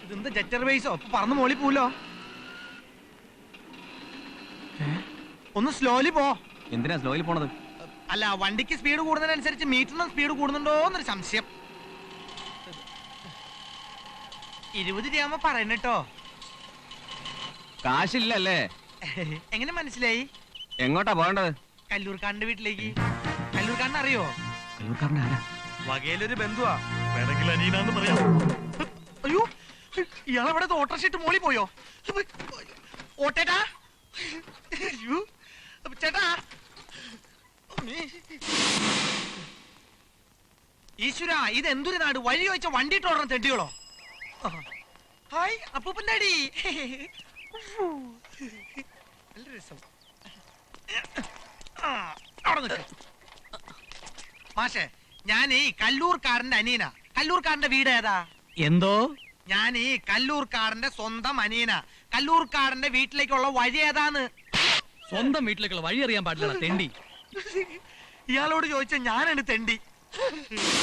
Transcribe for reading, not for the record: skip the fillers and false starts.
ഇതെന്താ ജെറ്റർ ബേസോ? പറന്ന് മോളി പോലോ. ഒന്ന് സ്ലോലി പോ. എന്തിനാ സ്ലോയിൽ പോണത്? അല്ല, വണ്ടിക്ക് സ്പീഡ് കൂടുന്നതിനനുസരിച്ച് മീറ്ററിന് സ്പീഡ് കൂടുന്നുണ്ടോ എന്നൊരു സംശയം. 20 രൂപ പറയണട്ടോ. കാശില്ലല്ലേ? എങ്ങനെ മനസ്സിലായി? എങ്ങോട്ടാ പോകേണ്ടത്? കല്ലൂർക്കാരന്റെ വീട്ടിലേക്ക്. കല്ലൂർക്കാരനെ അറിയോ? കല്ലൂർക്കാരൻ്റെ ആരാ? വകയിലൊരു ബന്ധുവാ, വേണമെങ്കിൽ അനീനാന്ന് പറയാം. അയ്യോ, ഇയാളവിടെ ഓട്ടർഷീറ്റ് മോളി പോയോ? ഓട്ടേട്ടാ, ചേട്ടാ. ഈശ്വര, ഇത് എന്തൊരു നാട്! വഴി ചോദിച്ച വണ്ടിയിട്ട് ഓടണം തെണ്ടികളോ? ഹായ് അപ്പൂപ്പൻ്റെ അടി. നല്ല രസം. അവിടെ നിൽക്ക മാഷേ. ഞാൻ ഈ കല്ലൂർക്കാരന്റെ അനീന. കല്ലൂർക്കാരന്റെ വീട് ഏതാ? എന്തോ? ഞാൻ ഈ കല്ലൂർക്കാരന്റെ സ്വന്തം അനീന. കല്ലൂർക്കാരന്റെ വീട്ടിലേക്കുള്ള വഴി ഏതാന്ന്? സ്വന്തം വീട്ടിലേക്കുള്ള വഴി അറിയാൻ പാടില്ല തെണ്ടി. ഇയാളോട് ചോദിച്ച ഞാനാണ് തെണ്ടി.